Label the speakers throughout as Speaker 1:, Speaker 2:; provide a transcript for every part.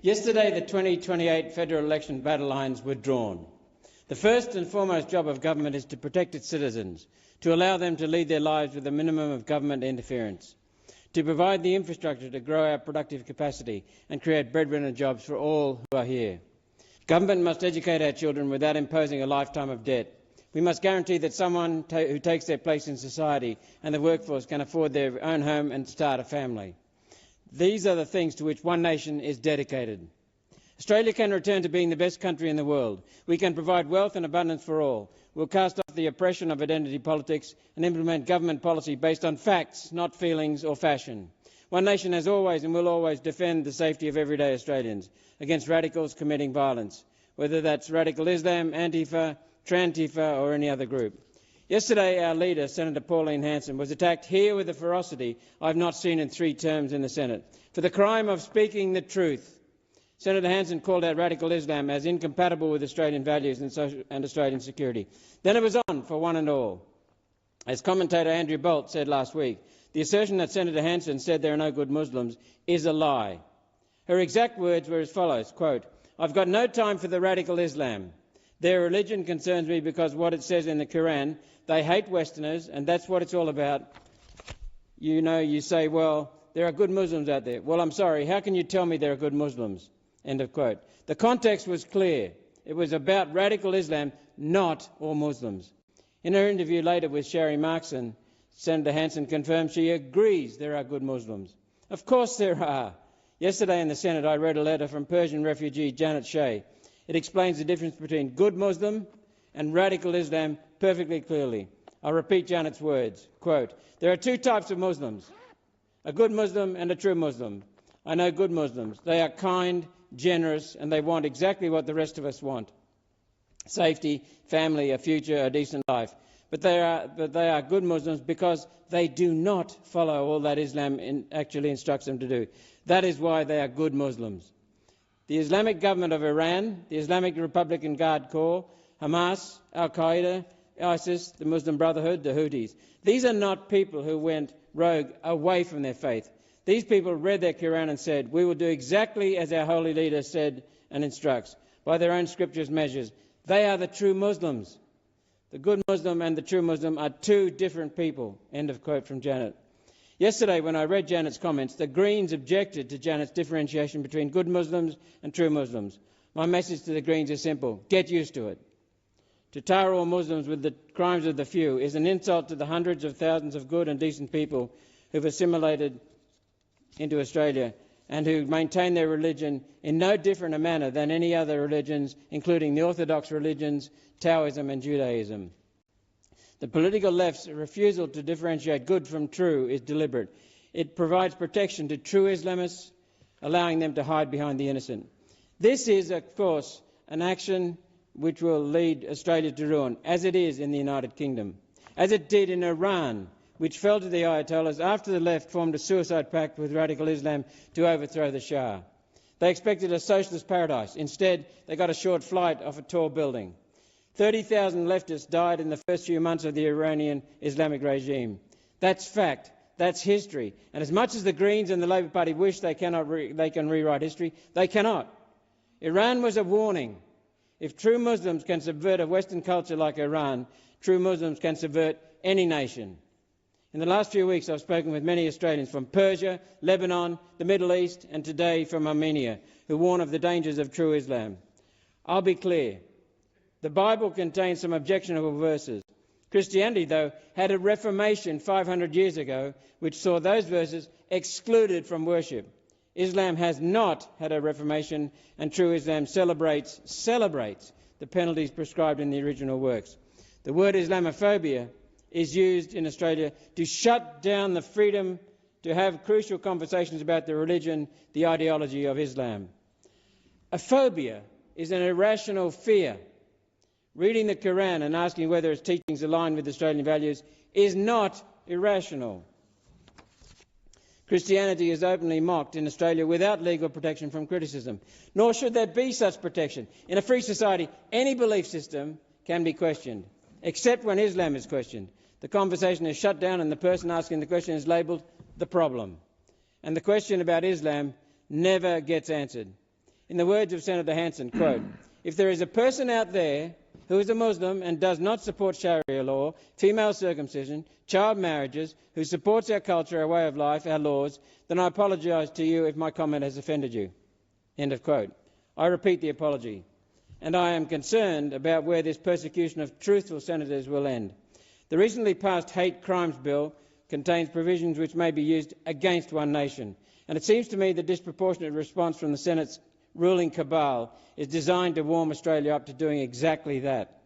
Speaker 1: Yesterday, the 2028 federal election battle lines were drawn. The first and foremost job of government is to protect its citizens, to allow them to lead their lives with a minimum of government interference, to provide the infrastructure to grow our productive capacity and create breadwinner jobs for all who are here. Government must educate our children without imposing a lifetime of debt. We must guarantee that someone who takes their place in society and the workforce can afford their own home and start a family. These are the things to which one nation is dedicated. Australia can return to being the best country in the world. We can provide wealth and abundance for all. We'll cast off the oppression of identity politics and implement government policy based on facts, not feelings or fashion. One nation has always and will always defend the safety of everyday Australians against radicals committing violence, whether that's radical Islam, Antifa, Trantifa or any other group. Yesterday, our leader, Senator Pauline Hanson, was attacked here with a ferocity I've not seen in 3 terms in the Senate for the crime of speaking the truth. Senator Hanson called out radical Islam as incompatible with Australian values and Australian security. Then it was on for one and all. As commentator Andrew Bolt said last week, the assertion that Senator Hanson said there are no good Muslims is a lie. Her exact words were as follows, quote, "I've got no time for the radical Islam. Their religion concerns me because what it says in the Quran, they hate Westerners and that's what it's all about. You say, well, there are good Muslims out there. Well, I'm sorry, how can you tell me there are good Muslims?" End of quote. The context was clear. It was about radical Islam, not all Muslims. In her interview later with Sherry Markson, Senator Hanson confirmed she agrees there are good Muslims. Of course there are. Yesterday in the Senate, I read a letter from Persian refugee Janet Shea. It explains the difference between good Muslim and radical Islam perfectly clearly. I'll repeat Janet's words. Quote, "There are 2 types of Muslims, a good Muslim and a true Muslim. I know good Muslims. They are kind, generous, and they want exactly what the rest of us want. Safety, family, a future, a decent life. But they are good Muslims because they do not follow all that Islam actually instructs them to do. That is why they are good Muslims. The Islamic government of Iran, the Islamic Republican Guard Corps, Hamas, Al-Qaeda, ISIS, the Muslim Brotherhood, the Houthis. These are not people who went rogue away from their faith. These people read their Quran and said, we will do exactly as our holy leader said and instructs, by their own scriptures measures. They are the true Muslims. The good Muslim and the true Muslim are 2 different people." End of quote from Janet. Yesterday, when I read Janet's comments, the Greens objected to Janet's differentiation between good Muslims and true Muslims. My message to the Greens is simple. Get used to it. To tar all Muslims with the crimes of the few is an insult to the hundreds of thousands of good and decent people who've assimilated into Australia and who maintain their religion in no different a manner than any other religions, including the Orthodox religions, Taoism and Judaism. The political left's refusal to differentiate good from true is deliberate. It provides protection to true Islamists, allowing them to hide behind the innocent. This is, of course, an action which will lead Australia to ruin, as it is in the United Kingdom, as it did in Iran, which fell to the Ayatollahs after the left formed a suicide pact with radical Islam to overthrow the Shah. They expected a socialist paradise. Instead, they got a short flight off a tall building. 30,000 leftists died in the first few months of the Iranian Islamic regime. That's fact. That's history. And as much as the Greens and the Labor Party wish they can rewrite history, they cannot. Iran was a warning. If true Muslims can subvert a Western culture like Iran, true Muslims can subvert any nation. In the last few weeks, I've spoken with many Australians from Persia, Lebanon, the Middle East, and today from Armenia, who warn of the dangers of true Islam. I'll be clear. The Bible contains some objectionable verses. Christianity, though, had a reformation 500 years ago, which saw those verses excluded from worship. Islam has not had a reformation, and true Islam celebrates the penalties prescribed in the original works. The word Islamophobia is used in Australia to shut down the freedom to have crucial conversations about the religion, the ideology of Islam. A phobia is an irrational fear. Reading the Quran and asking whether its teachings align with Australian values is not irrational. Christianity is openly mocked in Australia without legal protection from criticism. Nor should there be such protection. In a free society, any belief system can be questioned, except when Islam is questioned. The conversation is shut down and the person asking the question is labelled the problem. And the question about Islam never gets answered. In the words of Senator Hanson, quote, "If there is a person out there who is a Muslim and does not support Sharia law, female circumcision, child marriages, who supports our culture, our way of life, our laws, then I apologise to you if my comment has offended you." End of quote. I repeat the apology, and I am concerned about where this persecution of truthful senators will end. The recently passed Hate Crimes Bill contains provisions which may be used against one nation, and it seems to me the disproportionate response from the Senate's ruling cabal is designed to warm Australia up to doing exactly that.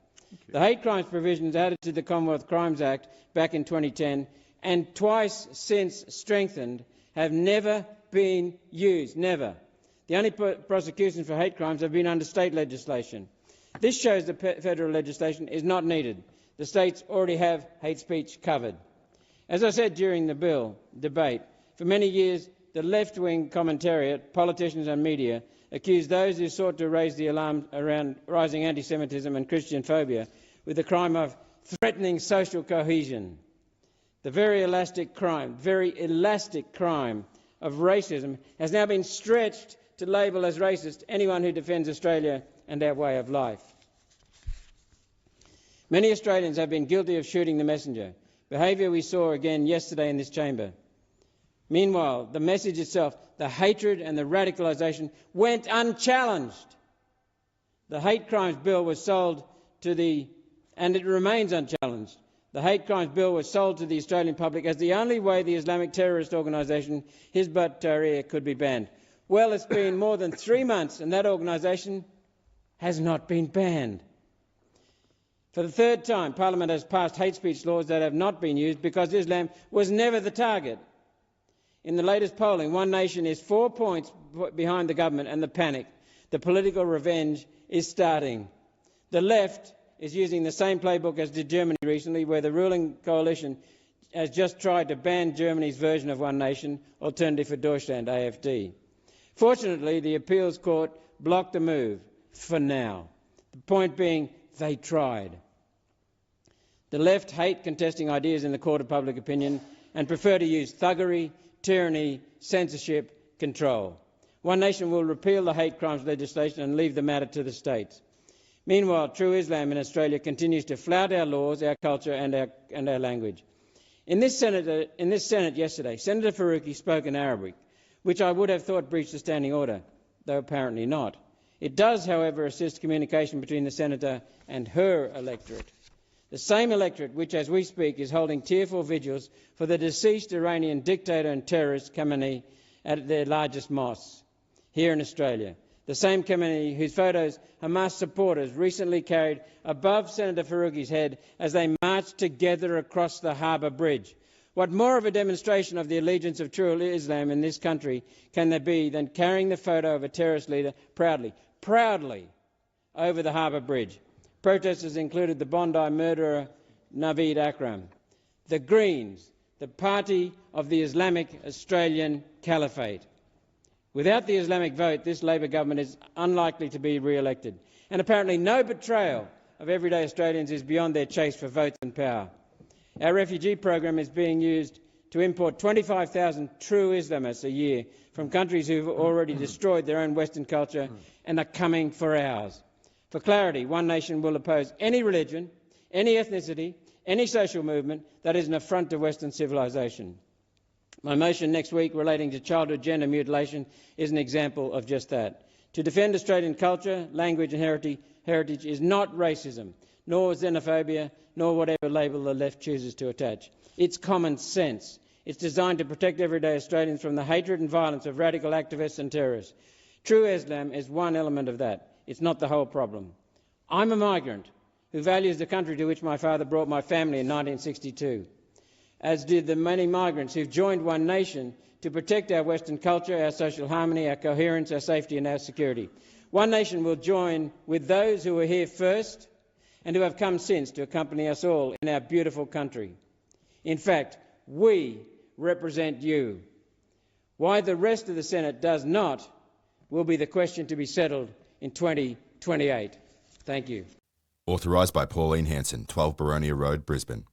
Speaker 1: The hate crimes provisions added to the Commonwealth Crimes Act back in 2010 and twice since strengthened have never been used, never. The only prosecutions for hate crimes have been under state legislation. This shows that federal legislation is not needed. The states already have hate speech covered. As I said during the bill debate, for many years the left-wing commentariat, politicians and media accused those who sought to raise the alarm around rising anti-Semitism and Christian phobia with the crime of threatening social cohesion. The very elastic crime of racism has now been stretched to label as racist anyone who defends Australia and our way of life. Many Australians have been guilty of shooting the messenger, behaviour we saw again yesterday in this chamber. Meanwhile, the message itself, the hatred and the radicalisation, went unchallenged. The hate crimes bill was sold and it remains unchallenged. The hate crimes bill was sold to the Australian public as the only way the Islamic terrorist organisation Hizb ut-Tahrir could be banned. Well, it's been more than 3 months and that organisation has not been banned. For the third time, Parliament has passed hate speech laws that have not been used because Islam was never the target. In the latest polling, One Nation is 4 points behind the government and the panic. The political revenge is starting. The left is using the same playbook as did Germany recently, where the ruling coalition has just tried to ban Germany's version of One Nation, Alternative for Deutschland, AfD. Fortunately, the appeals court blocked the move, for now. The point being, they tried. The left hate contesting ideas in the court of public opinion and prefer to use thuggery, tyranny, censorship, control. One Nation will repeal the hate crimes legislation and leave the matter to the states. Meanwhile, true Islam in Australia continues to flout our laws, our culture and our language. In this Senate yesterday, Senator Faruqi spoke in Arabic, which I would have thought breached the standing order, though apparently not. It does, however, assist communication between the senator and her electorate. The same electorate which, as we speak, is holding tearful vigils for the deceased Iranian dictator and terrorist Khamenei at their largest mosque here in Australia. The same Khamenei whose photos Hamas supporters recently carried above Senator Faruqi's head as they marched together across the Harbour Bridge. What more of a demonstration of the allegiance of true Islam in this country can there be than carrying the photo of a terrorist leader proudly over the Harbour Bridge? Protesters included the Bondi murderer Naveed Akram. The Greens, the party of the Islamic Australian Caliphate. Without the Islamic vote, this Labor government is unlikely to be re-elected. And apparently no betrayal of everyday Australians is beyond their chase for votes and power. Our refugee program is being used to import 25,000 true Islamists a year from countries who have already destroyed their own Western culture and are coming for ours. For clarity, One Nation will oppose any religion, any ethnicity, any social movement that is an affront to Western civilisation. My motion next week relating to childhood gender mutilation is an example of just that. To defend Australian culture, language and heritage is not racism, nor xenophobia, nor whatever label the left chooses to attach. It's common sense. It's designed to protect everyday Australians from the hatred and violence of radical activists and terrorists. True Islam is one element of that. It's not the whole problem. I'm a migrant who values the country to which my father brought my family in 1962, as did the many migrants who've joined One Nation to protect our Western culture, our social harmony, our coherence, our safety and our security. One Nation will join with those who were here first and who have come since to accompany us all in our beautiful country. In fact, we represent you. Why the rest of the Senate does not will be the question to be settled in 2028. Thank you.
Speaker 2: Authorised by Pauline Hanson, 12 Baronia Road, Brisbane.